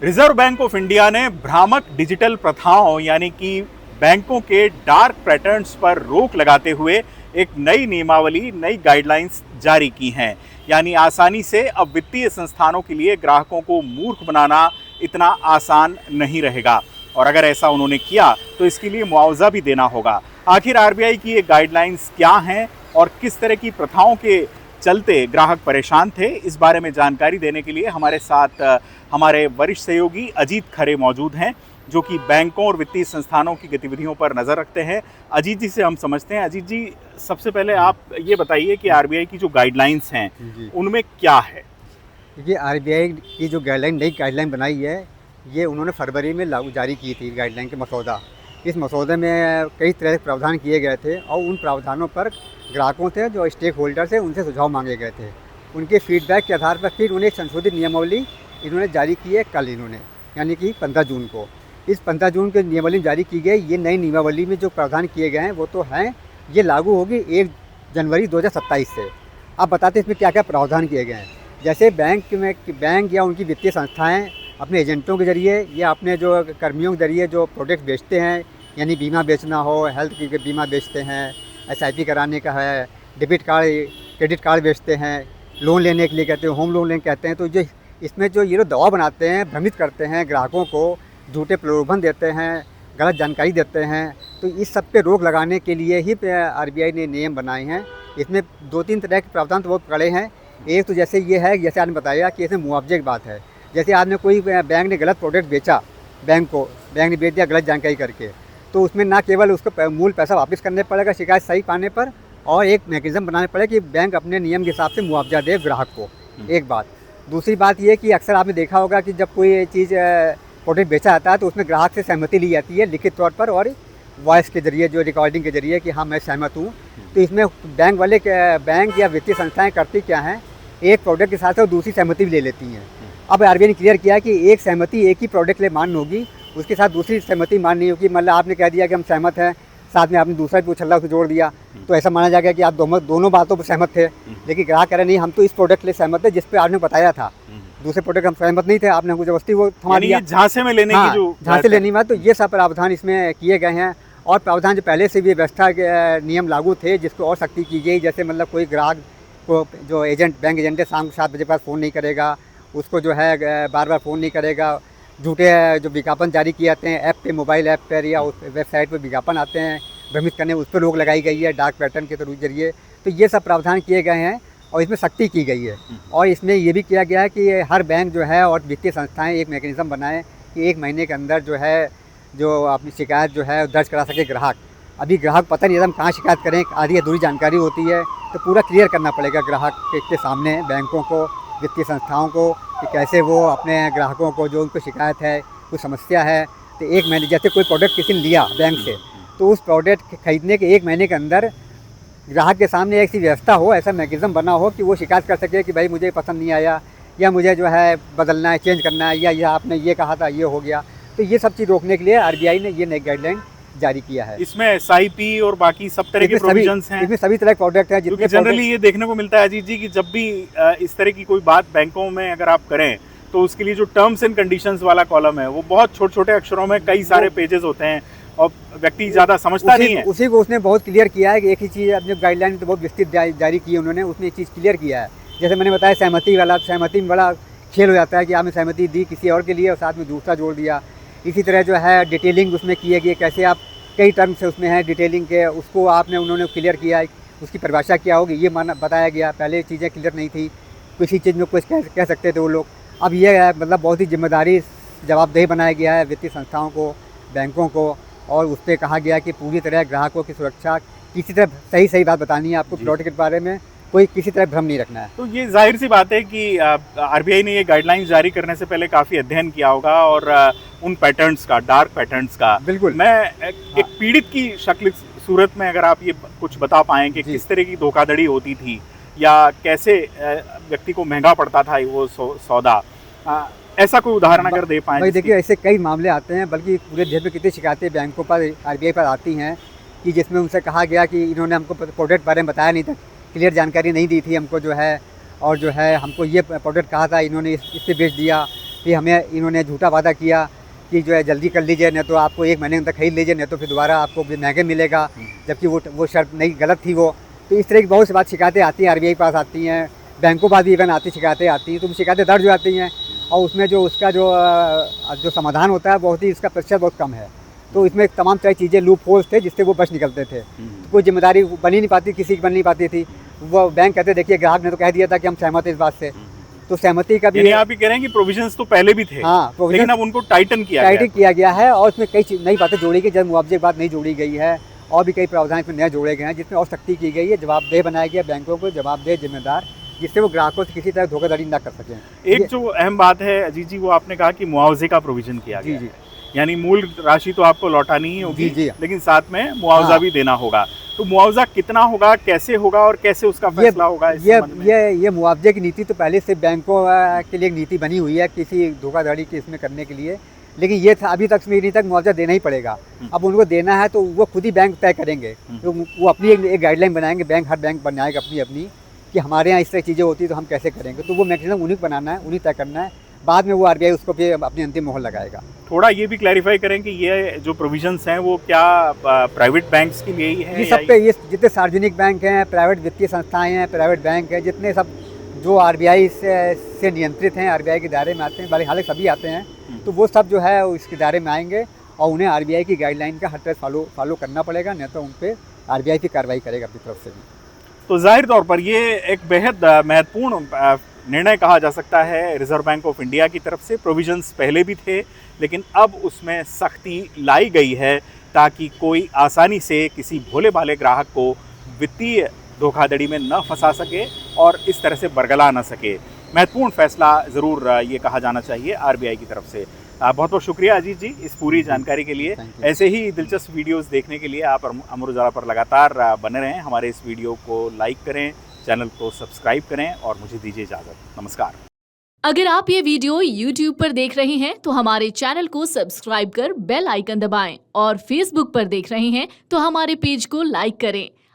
Reserve bank of India ने भ्रामक digital प्रथाओं यानी कि बैंकों के डार्क पैटर्न्स पर रोक लगाते हुए एक नई नियमावली, नई गाइडलाइंस जारी की हैं। यानी आसानी से अब वित्तीय संस्थानों के लिए ग्राहकों को मूर्ख बनाना इतना आसान नहीं रहेगा, और अगर ऐसा उन्होंने किया तो इसके लिए मुआवजा भी देना होगा। आखिर आरबीआई की ये गाइडलाइंस क्या हैं और किस तरह की प्रथाओं के चलते ग्राहक परेशान थे, इस बारे में जानकारी देने के लिए हमारे साथ हमारे वरिष्ठ सहयोगी अजीत खरे मौजूद हैं, जो कि बैंकों और वित्तीय संस्थानों की गतिविधियों पर नज़र रखते हैं। अजीत जी से हम समझते हैं। अजीत जी, सबसे पहले आप ये बताइए कि आरबीआई की जो गाइडलाइंस हैं उनमें क्या है? ये आरबीआई की जो नई गाइडलाइन बनाई है, ये उन्होंने फरवरी में जारी की थी गाइडलाइन के मसौदा। इस मसौदे में कई तरह के प्रावधान किए गए थे और उन प्रावधानों पर ग्राहकों से जो स्टेक होल्डर्स हैं उनसे सुझाव मांगे गए थे। उनके फीडबैक के आधार पर फिर उन्हें एक संशोधित नियमावली इन्होंने जारी की है कल, इन्होंने यानी कि 15 जून को। इस 15 जून के नियमावली जारी की गई। ये नई नियमावली में जो प्रावधान किए गए हैं वो तो हैं, ये लागू होगी 1 जनवरी 2027 से। अब बताते हैं इसमें क्या क्या प्रावधान किए गए हैं। जैसे बैंक या उनकी वित्तीय संस्थाएं अपने एजेंटों के जरिए या अपने जो कर्मियों के जरिए जो प्रोडक्ट बेचते हैं, यानी बीमा बेचना हो, हेल्थ की बीमा बेचते हैं, एसआईपी कराने का है, डेबिट कार्ड, क्रेडिट कार्ड बेचते हैं, लोन लेने के लिए कहते हैं, होम लोन लेने कहते हैं। तो जो इसमें जो ये लोग दबाव बनाते हैं, भ्रमित करते हैं ग्राहकों को, झूठे प्रलोभन देते हैं, गलत जानकारी देते हैं, तो इस सब पे रोक लगाने के लिए ही आरबीआई ने नियम बनाए हैं। इसमें 2-3 तरह के प्रावधान तो बहुत कड़े हैं। एक तो जैसे ये है, जैसे आपने बताया कि इसमें मुआवजे की बात है। जैसे आपने कोई बैंक ने गलत प्रोडक्ट बेचा, बैंक ने बेच दिया गलत जानकारी करके, तो उसमें ना केवल उसको मूल पैसा वापस करने पड़ेगा शिकायत सही पाने पर, और एक मैकेनिज्म बनाने पड़ेगा कि बैंक अपने नियम के हिसाब से मुआवजा दे ग्राहक को। एक बात। दूसरी बात ये कि अक्सर आपने देखा होगा कि जब कोई चीज़ प्रोडक्ट बेचा जाता है तो उसमें ग्राहक से सहमति ली जाती है लिखित तौर पर और वॉइस के जरिए, जो रिकॉर्डिंग के जरिए कि हाँ मैं सहमत हूँ। तो इसमें बैंक या वित्तीय संस्थाएँ करती क्या हैं, एक प्रोडक्ट के साथ और दूसरी सहमति भी ले लेती हैं। अब आरबीआई ने क्लियर किया कि एक सहमति एक ही प्रोडक्ट ले मान्य होगी, उसके साथ दूसरी सहमति मान्य नहीं होगी। मतलब आपने कह दिया कि हम सहमत हैं, साथ में आपने दूसरा भी उछल्ला उसको जोड़ दिया, तो ऐसा माना जाएगा कि आप दोनों बातों पर सहमत थे। लेकिन ग्राहक कह रहे नहीं, हम तो इस प्रोडक्ट के लिए सहमत थे जिस पे आपने बताया था, दूसरे प्रोडक्ट हम सहमत नहीं थे, आपने हमको जबरदस्ती वो थमा दिया, झांसे में लेने की जो झांसे लेने में। तो ये सब प्रावधान इसमें किए गए हैं। और प्रावधान जो पहले से भी व्यवस्था के नियम लागू थे जिसको और सख्ती की गई। जैसे मतलब कोई ग्राहक को जो बैंक एजेंट है शाम 7 बजे बाद फ़ोन नहीं करेगा, उसको जो है बार बार फ़ोन नहीं करेगा। झूठे जो विज्ञापन जारी किए जाते हैं ऐप पे, मोबाइल ऐप पर या उस वेबसाइट पर विज्ञापन आते हैं भ्रमित करने, उस पर रोक लगाई गई है डार्क पैटर्न के जरिए। तो ये सब प्रावधान किए गए हैं और इसमें सख्ती की गई है। और इसमें ये भी किया गया है कि हर बैंक जो है और वित्तीय संस्थाएं एक मैकेनिज्म बनाएं कि 1 महीने के अंदर जो है जो अपनी शिकायत जो है दर्ज करा सके ग्राहक। अभी ग्राहक पता नहीं एकदम कहाँ शिकायत करें, आधी अधूरी जानकारी होती है, तो पूरा क्लियर करना पड़ेगा ग्राहक के सामने बैंकों को, वित्तीय संस्थाओं को, कि कैसे वो अपने ग्राहकों को जो उनको शिकायत है, कोई समस्या है, तो 1 महीने, जैसे कोई प्रोडक्ट किसी ने लिया बैंक से, तो उस प्रोडक्ट खरीदने के 1 महीने के अंदर ग्राहक के सामने ऐसी व्यवस्था हो, ऐसा मैकेनिज्म बना हो कि वो शिकायत कर सके कि भाई मुझे पसंद नहीं आया, या मुझे जो है बदलना है, चेंज करना है, या आपने ये कहा था ये हो गया। तो ये सब चीज़ रोकने के लिए आरबीआई ने ये नई गाइडलाइन जारी किया है। इसमें एसआईपी और बाकी सब तरह के प्रोविजंस हैं। इसमें सभी तरह के प्रोडक्ट हैं। क्योंकि जनरली ये देखने को मिलता है अजीत जी कि जब भी इस तरह की कोई बात बैंकों में अगर आप करें तो उसके लिए जो टर्म्स एंड कंडीशंस वाला कॉलम है वो बहुत छोटे छोटे अक्षरों में कई सारे पेजेस होते हैं और व्यक्ति ज़्यादा समझता नहीं है। उसी को उसने बहुत क्लियर किया है कि एक ही चीज़ अपनी गाइडलाइन तो बहुत विस्तृत जारी की है उन्होंने, उसने एक चीज़ क्लियर किया है। जैसे मैंने बताया सहमति में बड़ा खेल हो जाता है कि आपने सहमति दी किसी और के लिए और साथ में दूसरा जोड़ दिया। इसी तरह जो है डिटेलिंग उसमें किए गई, कैसे आप कई टर्म्स उसमें है डिटेलिंग के, उसको उन्होंने क्लियर किया, उसकी परिभाषा क्या होगी ये बताया गया। पहले चीज़ें क्लियर नहीं थी, किसी चीज़ में कुछ कह सकते थे वो लोग। अब ये है मतलब बहुत ही जिम्मेदारी जवाबदेही बनाया गया है वित्तीय संस्थाओं को, बैंकों को, और उस पर कहा गया कि पूरी तरह ग्राहकों की सुरक्षा, किसी तरह सही बात बतानी है आपको प्रोडक्ट के बारे में, कोई किसी तरह भ्रम नहीं रखना है। तो ये जाहिर सी बात है कि आरबीआई ने ये गाइडलाइंस जारी करने से पहले काफ़ी अध्ययन किया होगा और उन पैटर्न्स का, डार्क पैटर्न्स का। बिल्कुल। मैं एक पीड़ित की शक्ल सूरत में अगर आप ये कुछ बता पाएँ कि किस तरह की धोखाधड़ी होती थी या कैसे व्यक्ति को महंगा पड़ता था वो सौदा, ऐसा कोई उदाहरण अगर दे पाएँ। भाई देखिए, ऐसे कई मामले आते हैं, बल्कि पूरे देश में कितनी शिकायतें बैंकों पर, आरबीआई पर आती हैं कि जिसमें उनसे कहा गया कि इन्होंने हमको प्रोडक्ट बारे में बताया नहीं था, क्लियर जानकारी नहीं दी थी हमको जो है, और जो है हमको ये प्रोडक्ट कहा था इन्होंने इससे बेच दिया, कि हमें इन्होंने झूठा वादा किया कि जो है जल्दी कर लीजिए, नहीं तो आपको 1 महीने के अंदर खरीद लीजिए, नहीं तो फिर दोबारा आपको महंगे मिलेगा, जबकि वो शर्त नहीं, गलत थी वो। तो इस तरह की बहुत सी बात शिकायतें आती हैं, आरबीआई के पास आती हैं, बैंकों पास भी इवन आती शिकायतें आती हैं, तो वो शिकायतें दर्ज हो जाती हैं और उसमें जो उसका जो समाधान होता है बहुत ही, इसका प्रतिशत बहुत कम है। तो इसमें तमाम तरह चीज़ें लूप होल्स थे जिससे वो बच निकलते थे। तो कोई जिम्मेदारी बन ही नहीं पाती, किसी की बन नहीं पाती थी। वो बैंक कहते देखिए ग्राहक ने तो कह दिया था कि हम सहमत हैं इस बात से, तो सहमति का भी यानी आप ये कह रहे हैं कि प्रोविजंस तो पहले भी थे, हाँ, लेकिन अब उनको टाइटन किया गया है और उसमें कई नई बातें जोड़ी गई, जब मुआवजे की बात नहीं जोड़ी गई है और भी कई प्रावधान इसमें नए जोड़े गए हैं जिसमें और सख्ती की गई है, जवाबदेह बनाया गया बैंकों को, जवाबदेह जिम्मेदार, जिससे वो ग्राहकों से किसी तरह धोखाधड़ी ना कर सकें। एक जो अहम बात है अजीत जी, वो आपने कहा कि मुआवजे का प्रोविजन किया गया है, यानी मूल राशि तो आपको लौटानी ही होगी, लेकिन साथ में मुआवजा भी देना होगा। तो मुआवजा कितना होगा, कैसे होगा और कैसे उसका फैसला होगा? ये मुआवजे की नीति तो पहले से बैंकों के लिए एक नीति बनी हुई है किसी धोखाधड़ी के इसमें करने के लिए, लेकिन ये था अभी तक मुआवजा देना ही पड़ेगा। अब उनको देना है तो वो खुद ही बैंक तय करेंगे, तो वो अपनी एक गाइडलाइन बनाएंगे, हर बैंक बनाएगा अपनी कि हमारे यहाँ इस तरह चीज़ें होती है तो हम कैसे करेंगे। तो वो मैकेनिज्म उन्हीं को बनाना है, उन्हीं तय करना है, बाद में वो आरबीआई उसको फिर अपनी अंतिम मोहर लगाएगा। थोड़ा ये भी क्लैरिफाई करें कि ये जो प्रोविजंस हैं वो क्या प्राइवेट बैंक्स के लिए ही है? ये सब पे, ये जितने सार्वजनिक बैंक हैं, प्राइवेट वित्तीय संस्थाएं हैं, प्राइवेट बैंक हैं, जितने सब जो आरबीआई से नियंत्रित हैं, आरबीआई के दायरे में आते हैं, हालांकि सभी आते हैं, तो वो सब जो है इसके दायरे में आएंगे और उन्हें आरबीआई की गाइडलाइन का हर तरह फॉलो करना पड़ेगा, नहीं तो उन पर आरबीआई की कार्रवाई करेगा अपनी तरफ से भी। तो जाहिर तौर पर ये एक बेहद महत्वपूर्ण निर्णय कहा जा सकता है रिजर्व बैंक ऑफ इंडिया की तरफ से। प्रोविजंस पहले भी थे, लेकिन अब उसमें सख्ती लाई गई है ताकि कोई आसानी से किसी भोले भाले ग्राहक को वित्तीय धोखाधड़ी में न फंसा सके और इस तरह से बरगला न सके। महत्वपूर्ण फैसला ज़रूर ये कहा जाना चाहिए आरबीआई की तरफ से। बहुत बहुत शुक्रिया अजीत जी इस पूरी जानकारी के लिए। ऐसे ही दिलचस्प वीडियोस देखने के लिए आप अमर उजाला पर लगातार बने रहें। हमारे इस वीडियो को लाइक करें, चैनल को सब्सक्राइब करें और मुझे दीजिए इजाज़त। नमस्कार। अगर आप ये वीडियो YouTube पर देख रहे हैं तो हमारे चैनल को सब्सक्राइब कर बेल आइकन दबाएं और Facebook पर देख रहे हैं तो हमारे पेज को लाइक करें।